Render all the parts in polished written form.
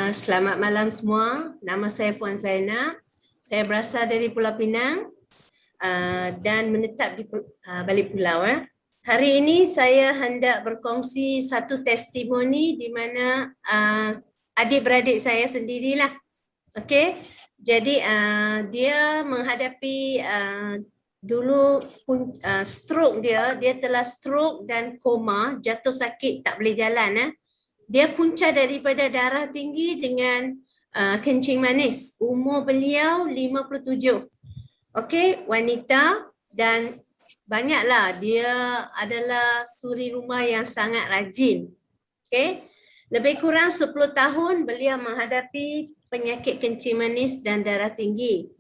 Selamat malam semua. Nama saya Puan Zainab. Saya berasal dari Pulau Pinang dan menetap di balik pulau. Hari ini saya hendak berkongsi satu testimoni di mana adik-beradik saya sendirilah. Okey. Jadi dia menghadapi dulu stroke dia telah stroke dan koma, jatuh sakit tak boleh jalan. Dia punca daripada darah tinggi dengan kencing manis. Umur beliau 57. Okey, wanita dan banyaklah dia adalah suri rumah yang sangat rajin. Okey. Lebih kurang 10 tahun beliau menghadapi penyakit kencing manis dan darah tinggi.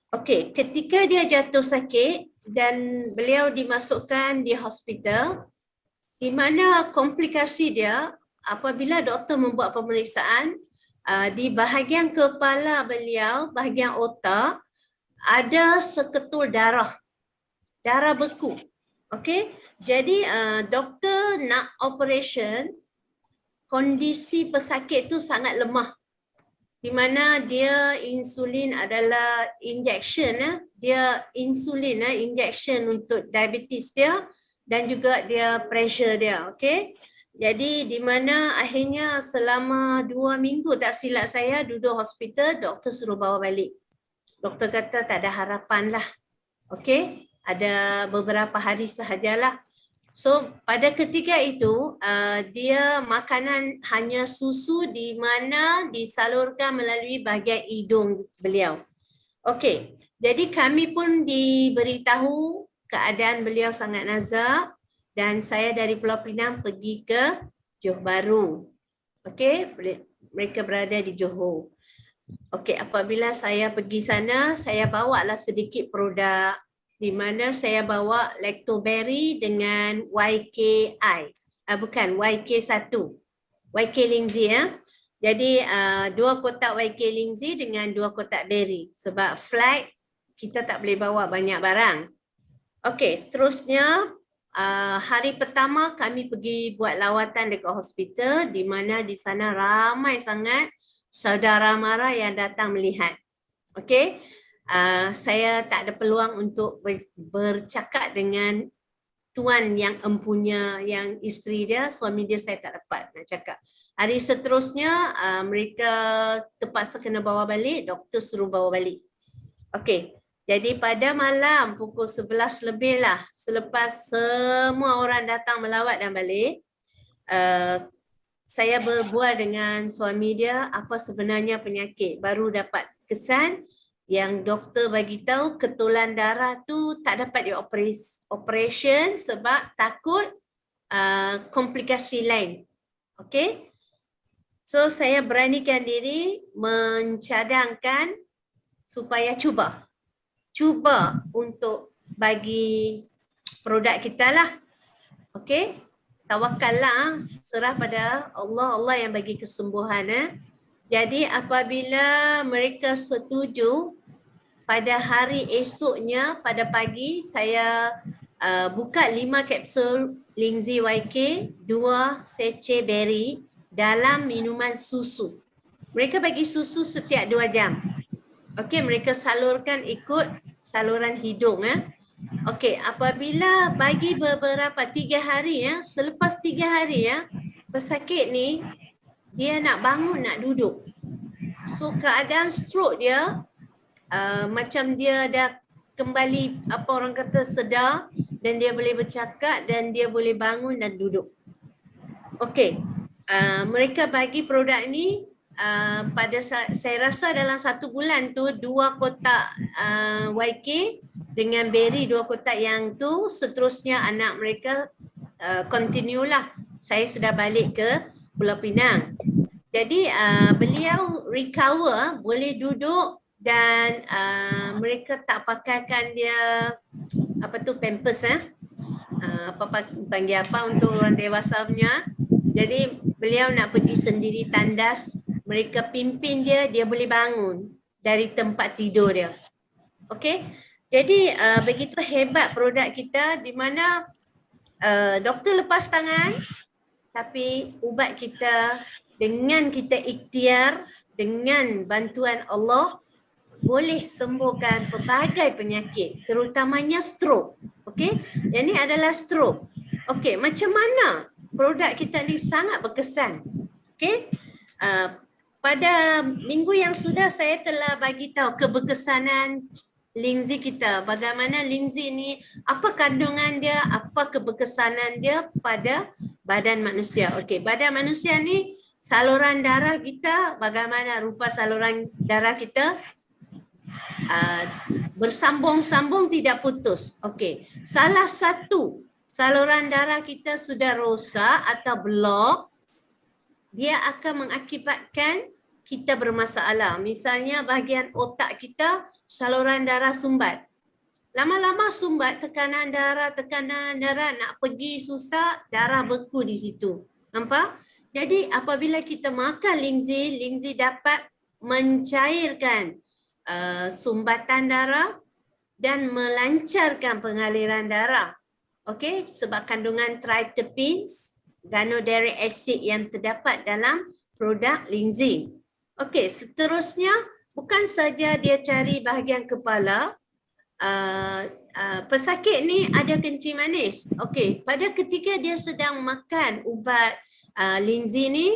Okey, ketika dia jatuh sakit dan beliau dimasukkan di hospital, di mana komplikasi dia apabila doktor membuat pemeriksaan di bahagian kepala beliau, bahagian otak, ada seketul darah beku. Okey, jadi doktor nak operation, kondisi pesakit tu sangat lemah. Di mana dia insulin adalah injection, dia insulin injection untuk diabetes dia dan juga dia pressure dia, okey. Jadi di mana akhirnya selama 2 minggu tak silap saya duduk hospital, doktor suruh bawa balik. Doktor kata tak ada harapan lah. Okey, ada beberapa hari sahajalah. So pada ketika itu dia makanan hanya susu di mana disalurkan melalui bahagian hidung beliau. Okey, jadi kami pun diberitahu keadaan beliau sangat nazak. Dan saya dari Pulau Pinang pergi ke Johor Bahru. Okey, mereka berada di Johor. Okey, apabila saya pergi sana, saya bawalah sedikit produk di mana saya bawa Lactoberry dengan YKI. Bukan, YK1. YK Lingzi Jadi 2 kotak YK Lingzi dengan 2 kotak berry. Sebab flight kita tak boleh bawa banyak barang. Okey, seterusnya hari pertama kami pergi buat lawatan dekat hospital di mana di sana ramai sangat saudara mara yang datang melihat. Okey, saya tak ada peluang untuk bercakap dengan tuan yang empunya, yang isteri dia, suami dia saya tak dapat nak cakap. Hari seterusnya mereka terpaksa kena bawa balik, doktor suruh bawa balik. Okey. Jadi pada malam pukul 11 lebih lah, selepas semua orang datang melawat dan balik, saya berbual dengan suami dia apa sebenarnya penyakit. Baru dapat kesan yang doktor bagi tahu ketulan darah tu tak dapat operation sebab takut komplikasi lain. Okey. So saya beranikan diri mencadangkan supaya cuba untuk bagi produk kita lah. Okey, tawakal lah, serah pada Allah, Allah yang bagi kesembuhan. Jadi apabila mereka setuju, pada hari esoknya pada pagi saya buka 5 kapsul Lingzi YK, 2 sachet berry dalam minuman susu. Mereka bagi susu setiap 2 jam. Okey, mereka salurkan ikut saluran hidung. Okey, apabila bagi beberapa 3 hari selepas 3 hari pesakit ni dia nak bangun, nak duduk. So keadaan stroke dia macam dia dah kembali apa orang kata sedar dan dia boleh bercakap dan dia boleh bangun dan duduk. Okey, mereka bagi produk ni pada saya rasa dalam 1 bulan tu 2 kotak YK dengan berry 2 kotak yang tu, seterusnya anak mereka continue lah. Saya sudah balik ke Pulau Pinang. Jadi beliau recover, boleh duduk dan mereka tak pakaikan dia pampers panggil apa untuk orang dewasa punya. Jadi beliau nak pergi sendiri tandas, mereka pimpin dia, dia boleh bangun dari tempat tidur dia. Okey. Jadi begitu hebat produk kita di mana doktor lepas tangan tapi ubat kita dengan kita ikhtiar, dengan bantuan Allah, boleh sembuhkan pelbagai penyakit, terutamanya stroke. Okey, yang ni adalah stroke. Okey, macam mana produk kita ni sangat berkesan. Okey, pada minggu yang sudah saya telah bagi tahu keberkesanan linzi kita. Bagaimana linzi ni, apa kandungan dia, apa keberkesanan dia pada badan manusia. Okey, badan manusia ni saluran darah kita, bagaimana rupa saluran darah kita, bersambung-sambung tidak putus. Okey, salah satu saluran darah kita sudah rosak atau blok, dia akan mengakibatkan kita bermasalah. Misalnya bahagian otak kita, saluran darah sumbat. Lama-lama sumbat, tekanan darah nak pergi susah, darah beku di situ. Nampak? Jadi apabila kita makan linzi dapat mencairkan sumbatan darah dan melancarkan pengaliran darah. Okey, sebab kandungan triterpenes, ganoderic acid yang terdapat dalam produk linzi. Okey, seterusnya bukan saja dia cari bahagian kepala, pesakit ni ada kencing manis. Okey, pada ketika dia sedang makan ubat linzi ni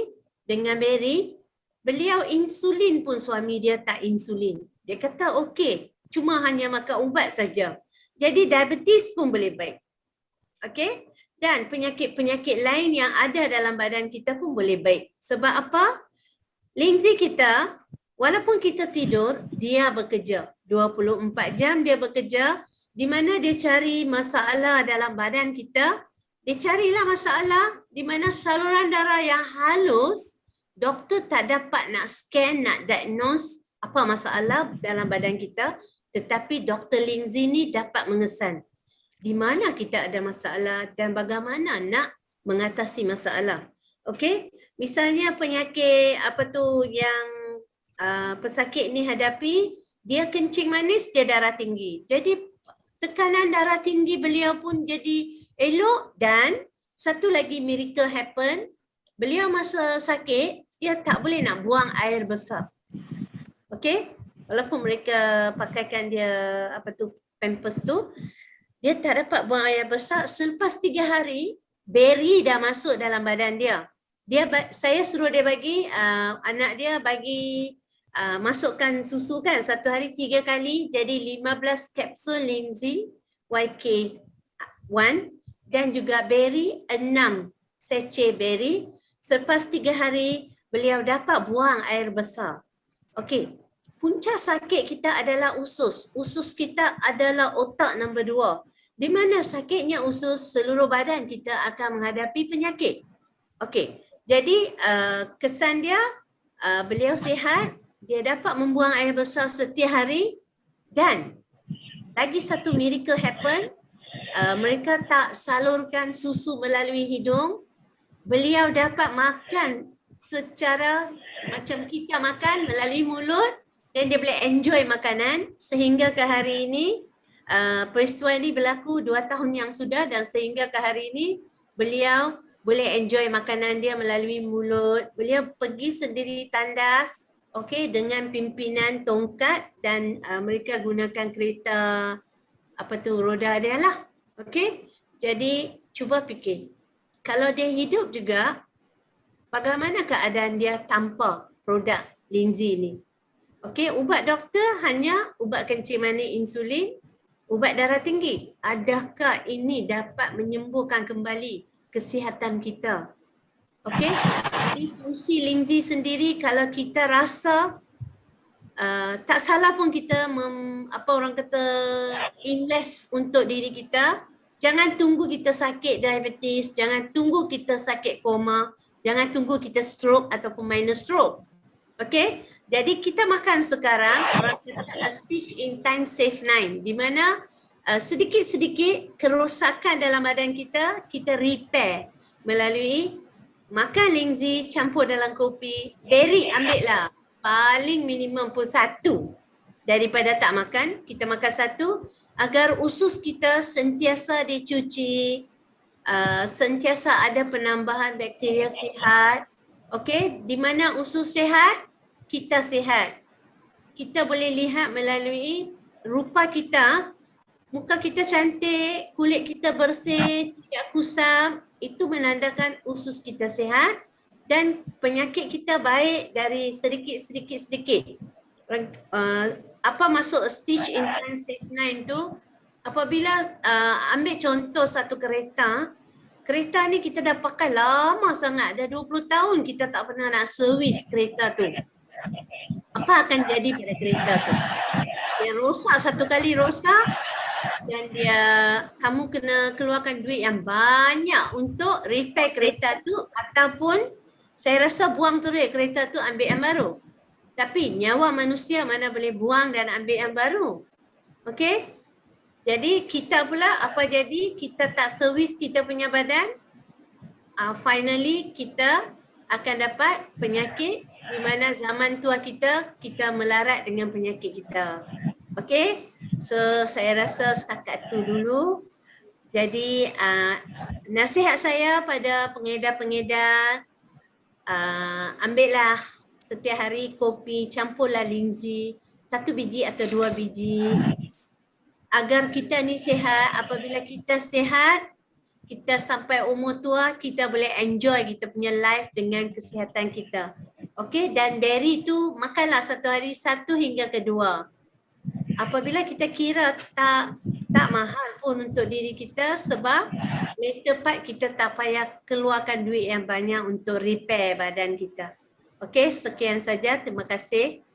dengan beri, beliau insulin pun suami dia tak insulin. Dia kata okey, cuma hanya makan ubat saja. Jadi diabetes pun boleh baik. Okey? Dan penyakit-penyakit lain yang ada dalam badan kita pun boleh baik. Sebab apa? Linzi kita, walaupun kita tidur, dia bekerja. 24 jam dia bekerja, di mana dia cari masalah dalam badan kita. Dia carilah masalah di mana saluran darah yang halus, doktor tak dapat nak scan, nak diagnose apa masalah dalam badan kita, tetapi Dr. Linzi ni dapat mengesan di mana kita ada masalah dan bagaimana nak mengatasi masalah. Okey, misalnya penyakit yang pesakit ni hadapi, dia kencing manis, dia darah tinggi. Jadi tekanan darah tinggi beliau pun jadi elok, dan satu lagi miracle happen, beliau masa sakit, dia tak boleh nak buang air besar. Okey, walaupun mereka pakaikan dia pampers tu, dia tak dapat buang air besar. Selepas 3 hari, beri dah masuk dalam badan dia. Saya suruh dia bagi, anak dia bagi masukkan susu kan, satu hari 3 kali, jadi 15 kapsul linzi YK1 dan juga beri 6 sachet beri. Selepas 3 hari, beliau dapat buang air besar. Okey, punca sakit kita adalah usus. Usus kita adalah otak nombor 2. Di mana sakitnya usus, seluruh badan kita akan menghadapi penyakit. Okey, jadi kesan dia, beliau sihat, dia dapat membuang air besar setiap hari, dan lagi satu miracle happen, mereka tak salurkan susu melalui hidung, beliau dapat makan secara macam kita makan melalui mulut, dan dia boleh enjoy makanan sehingga ke hari ini. Peristiwa ini berlaku 2 tahun yang sudah, dan sehingga ke hari ini beliau boleh enjoy makanan dia melalui mulut. Beliau pergi sendiri tandas, okey, dengan pimpinan tongkat, dan mereka gunakan kereta roda dia lah. Okey, jadi cuba fikir, kalau dia hidup juga, bagaimana keadaan dia tanpa produk linzi ni? Okey, ubat doktor hanya ubat kencing manis, insulin, ubat darah tinggi. Adakah ini dapat menyembuhkan kembali kesihatan kita? Okey, jadi fungsi linzi sendiri, kalau kita rasa tak salah pun kita invest untuk diri kita. Jangan tunggu kita sakit diabetes, jangan tunggu kita sakit koma, jangan tunggu kita stroke ataupun minor stroke. Okey, jadi kita makan sekarang, orang kata a stitch in time save 9, di mana sedikit-sedikit kerosakan dalam badan kita, kita repair melalui makan linzi, campur dalam kopi, beri ambil lah, paling minimum pun 1 daripada tak makan. Kita makan 1 agar usus kita sentiasa dicuci, sentiasa ada penambahan bakteria sihat. Okey, di mana usus sihat, kita sihat. Kita boleh lihat melalui rupa kita, muka kita cantik, kulit kita bersih, tidak kusam, itu menandakan usus kita sihat dan penyakit kita baik dari sedikit. Apa masuk stage in time stage 9 tu, apabila ambil contoh satu kereta, kereta ni kita dah pakai lama sangat, dah 20 tahun kita tak pernah nak servis kereta tu. Apa akan jadi pada kereta tu? Dia rosak satu kali rosak dan kamu kena keluarkan duit yang banyak untuk repair kereta tu ataupun saya rasa buang terus kereta tu, ambil yang baru. Tapi nyawa manusia mana boleh buang dan ambil yang baru. Okey? Jadi kita pula apa jadi? Kita tak servis kita punya badan. Finally kita akan dapat penyakit di mana zaman tua kita melarat dengan penyakit kita. Okey? So saya rasa setakat tu dulu. Jadi nasihat saya pada pengedar-pengedar, ambillah setiap hari kopi, campurlah linzi 1 biji atau 2 biji agar kita ni sihat. Apabila kita sihat, kita sampai umur tua, kita boleh enjoy kita punya life dengan kesihatan kita. Okey, dan berry tu makanlah satu hari 1 hingga ke 2. Apabila kita kira tak mahal pun untuk diri kita sebab later part kita tak payah keluarkan duit yang banyak untuk repair badan kita. Okey, sekian saja. Terima kasih.